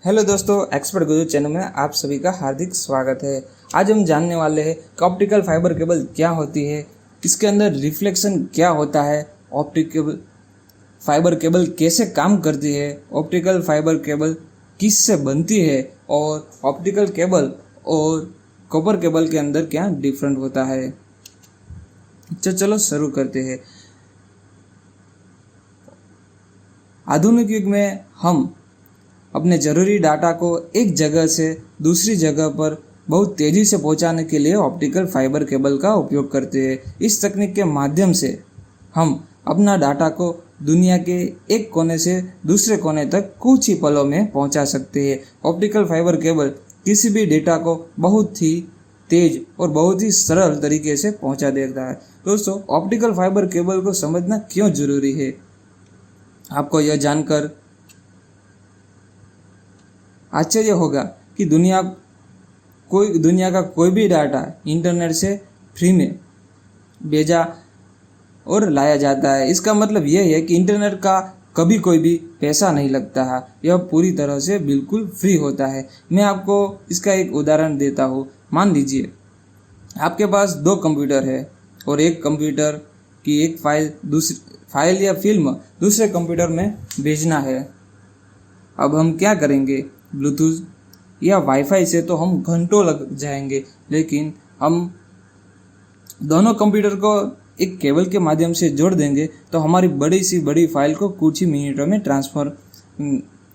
Hello दोस्तों, expert गुरु channel में आप सभी का हार्दिक स्वागत है। आज हम जानने वाले हैं कि ऑप्टिकल फाइबर केबल क्या होती है, इसके अंदर रिफ्लेक्शन क्या होता है, ऑप्टिकल फाइबर केबल कैसे काम करती है, ऑप्टिकल फाइबर केबल किससे बनती है और ऑप्टिकल केबल और कॉपर केबल के अंदर क्या डिफरेंट होता है। चलो शुरू करते हैं। आधुनिक युग में हम अपने ज़रूरी डाटा को एक जगह से दूसरी जगह पर बहुत तेज़ी से पहुंचाने के लिए ऑप्टिकल फाइबर केबल का उपयोग करते हैं। इस तकनीक के माध्यम से हम अपना डाटा को दुनिया के एक कोने से दूसरे कोने तक कुछ ही पलों में पहुंचा सकते हैं। ऑप्टिकल फाइबर केबल किसी भी डेटा को बहुत ही तेज और बहुत ही सरल तरीके से पहुंचा देता है। दोस्तों, ऑप्टिकल फाइबर केबल को समझना क्यों जरूरी है, आपको यह जानकर आश्चर्य होगा कि दुनिया का कोई भी डाटा इंटरनेट से फ्री में भेजा और लाया जाता है। इसका मतलब यह है कि इंटरनेट का कभी कोई भी पैसा नहीं लगता है, यह पूरी तरह से बिल्कुल फ्री होता है। मैं आपको इसका एक उदाहरण देता हूँ। मान लीजिए आपके पास दो कंप्यूटर है और एक कंप्यूटर की एक फाइल या फिल्म दूसरे कंप्यूटर में भेजना है। अब हम क्या करेंगे, ब्लूटूथ या वाईफाई से तो हम घंटों लग जाएंगे, लेकिन हम दोनों कंप्यूटर को एक केबल के माध्यम से जोड़ देंगे तो हमारी बड़ी सी बड़ी फाइल को कुछ ही मिनटों में ट्रांसफ़र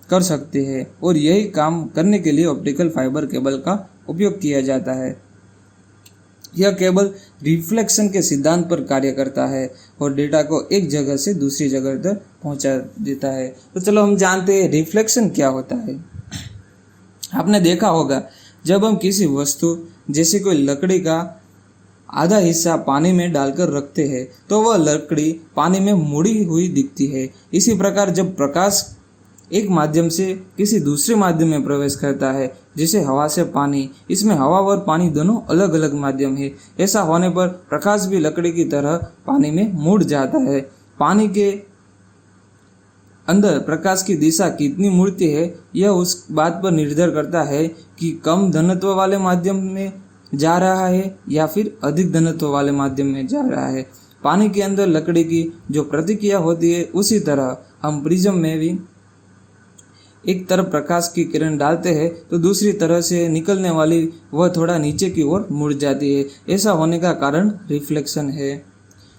कर सकते हैं। और यही काम करने के लिए ऑप्टिकल फाइबर केबल का उपयोग किया जाता है। यह केबल रिफ्लेक्शन के सिद्धांत पर कार्य करता है और डेटा को एक जगह से दूसरी जगह तक पहुंचा देता है। तो चलो हम जानते हैं रिफ्लेक्शन क्या होता है। आपने देखा होगा, जब हम किसी वस्तु जैसे कोई लकड़ी का आधा हिस्सा पानी में डालकर रखते हैं तो वह लकड़ी पानी में मुड़ी हुई दिखती है। इसी प्रकार जब प्रकाश एक माध्यम से किसी दूसरे माध्यम में प्रवेश करता है, जैसे हवा से पानी, इसमें हवा और पानी दोनों अलग अलग माध्यम है। ऐसा होने पर प्रकाश भी लकड़ी की तरह पानी में मुड़ जाता है। पानी के अंदर प्रकाश की दिशा कितनी मुड़ती है, यह उस बात पर निर्भर करता है कि कम घनत्व वाले माध्यम में जा रहा है या फिर अधिक घनत्व वाले माध्यम में जा रहा है। पानी के अंदर लकड़ी की जो प्रतिक्रिया होती है, उसी तरह हम प्रिज्म में भी एक तरफ प्रकाश की किरण डालते हैं तो दूसरी तरह से निकलने वाली वह थोड़ा नीचे की ओर मुड़ जाती है। ऐसा होने का कारण रिफ्लेक्शन है।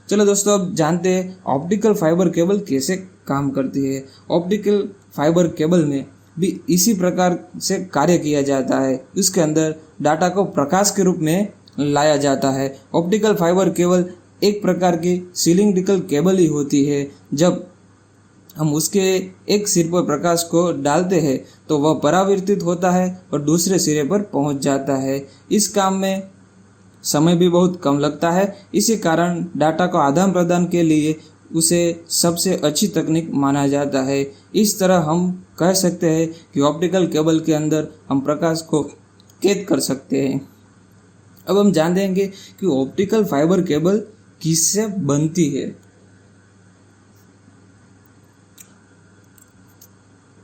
चलो दोस्तों, अब जानते हैं ऑप्टिकल फाइबर केबल कैसे काम करती है। ऑप्टिकल फाइबर केबल में भी इसी प्रकार से कार्य किया जाता है। इसके अंदर डाटा को प्रकाश के रूप में लाया जाता है। ऑप्टिकल फाइबर केबल एक प्रकार की सिलिंड्रिकल केबल ही होती है। जब हम उसके एक सिर पर प्रकाश को डालते हैं तो वह परावर्तित होता है और दूसरे सिरे पर पहुंच जाता है। इस काम में समय भी बहुत कम लगता है। इसी कारण डाटा को आदान प्रदान के लिए उसे सबसे अच्छी तकनीक माना जाता है। इस तरह हम कह सकते हैं कि ऑप्टिकल केबल के अंदर हम प्रकाश को कैद कर सकते हैं। अब हम जान देंगे कि ऑप्टिकल फाइबर केबल किससे बनती है।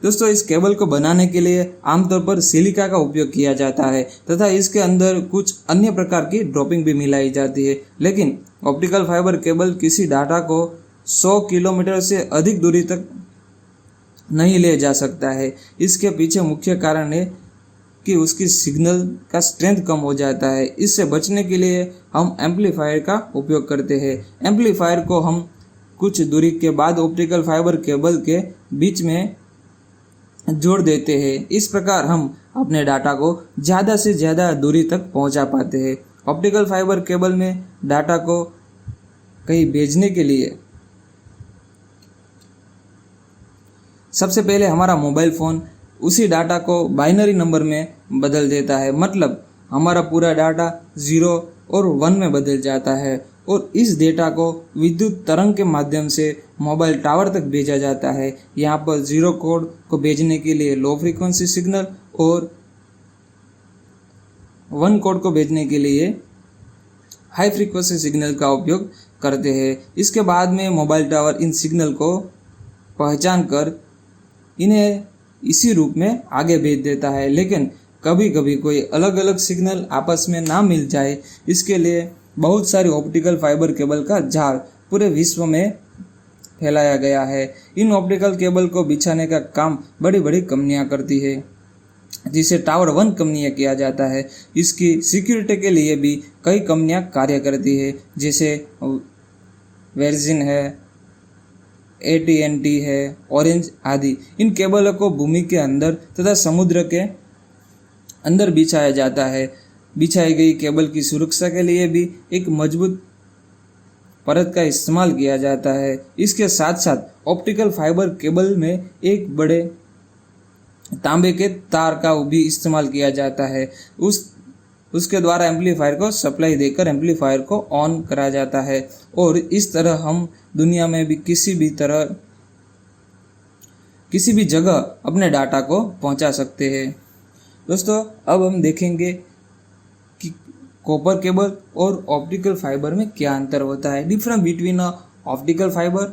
दोस्तों, इस केबल को बनाने के लिए आमतौर पर सिलिका का उपयोग किया जाता है तथा इसके अंदर कुछ अन्य प्रकार की ड्रॉपिंग भी मिलाई जाती है। लेकिन ऑप्टिकल फाइबर केबल किसी डाटा को 100 किलोमीटर से अधिक दूरी तक नहीं ले जा सकता है। इसके पीछे मुख्य कारण है कि उसकी सिग्नल का स्ट्रेंथ कम हो जाता है। इससे बचने के लिए हम एम्पलीफायर का उपयोग करते हैं। एम्पलीफायर को हम कुछ दूरी के बाद ऑप्टिकल फाइबर केबल के बीच में जोड़ देते हैं। इस प्रकार हम अपने डाटा को ज़्यादा से ज़्यादा दूरी तक पहुंचा पाते हैं। ऑप्टिकल फाइबर केबल में डाटा को कहीं भेजने के लिए सबसे पहले हमारा मोबाइल फ़ोन उसी डाटा को बाइनरी नंबर में बदल देता है। मतलब हमारा पूरा डाटा 0 और 1 में बदल जाता है और इस डेटा को विद्युत तरंग के माध्यम से मोबाइल टावर तक भेजा जाता है। यहाँ पर 0 कोड को भेजने के लिए लो फ्रीक्वेंसी सिग्नल और 1 कोड को भेजने के लिए हाई फ्रीक्वेंसी सिग्नल का उपयोग करते हैं। इसके बाद में मोबाइल टावर इन सिग्नल को पहचान कर इन्हें इसी रूप में आगे भेज देता है। लेकिन कभी कभी कोई अलग अलग सिग्नल आपस में ना मिल जाए, इसके लिए बहुत सारी ऑप्टिकल फाइबर केबल का जाल पूरे विश्व में फैलाया गया है। इन ऑप्टिकल केबल को बिछाने का काम बड़ी बड़ी कंपनियां करती है, जिसे टावर वन कंपनियां किया जाता है। इसकी सिक्योरिटी के लिए भी कई कंपनियां कार्य करती है, जैसे वर्जिन है, AT&T है, ऑरेंज आदि। इन केबलों को भूमि के अंदर तथा समुद्र के अंदर बिछाया जाता है। बिछाई गई केबल की सुरक्षा के लिए भी एक मजबूत परत का इस्तेमाल किया जाता है। इसके साथ साथ ऑप्टिकल फाइबर केबल में एक बड़े तांबे के तार का भी इस्तेमाल किया जाता है। उसके द्वारा एम्पलीफायर को सप्लाई देकर एम्पलीफायर को ऑन करा जाता है, और इस तरह हम दुनिया में भी किसी भी जगह अपने डाटा को पहुंचा सकते हैं। दोस्तों, अब हम देखेंगे कि कॉपर केबल और ऑप्टिकल फाइबर में क्या अंतर होता है, difference between optical fibre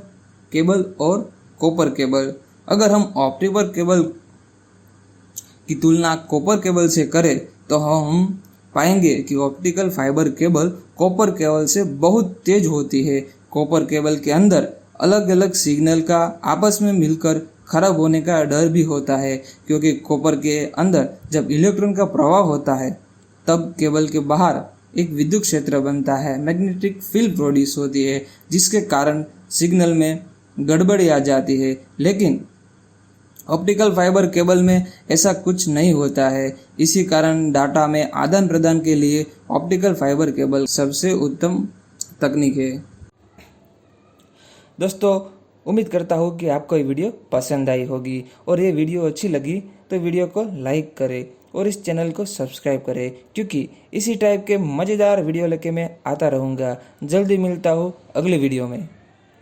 cable और कॉपर केबल। अगर हम ऑप्टिकल केबल की तुलना कॉपर केबल से करें तो हम पाएंगे कि optical fibre cable copper cable से बहुत तेज होती है। कॉपर केबल के अंदर अलग अलग सिग्नल का आपस में मिलकर खराब होने का डर भी होता है, क्योंकि कॉपर के अंदर जब इलेक्ट्रॉन का प्रवाह होता है तब केबल के बाहर एक विद्युत क्षेत्र बनता है, मैग्नेटिक फील्ड प्रोड्यूस होती है, जिसके कारण सिग्नल में गड़बड़ी आ जाती है। लेकिन ऑप्टिकल फाइबर केबल में ऐसा कुछ नहीं होता है। इसी कारण डाटा में आदान प्रदान के लिए ऑप्टिकल फाइबर केबल सबसे उत्तम तकनीक है। दोस्तों, उम्मीद करता हूँ कि आपको ये वीडियो पसंद आई होगी, और ये वीडियो अच्छी लगी तो वीडियो को लाइक करें और इस चैनल को सब्सक्राइब करें, क्योंकि इसी टाइप के मज़ेदार वीडियो लेके मैं आता रहूँगा। जल्दी मिलता हूँ अगली वीडियो में।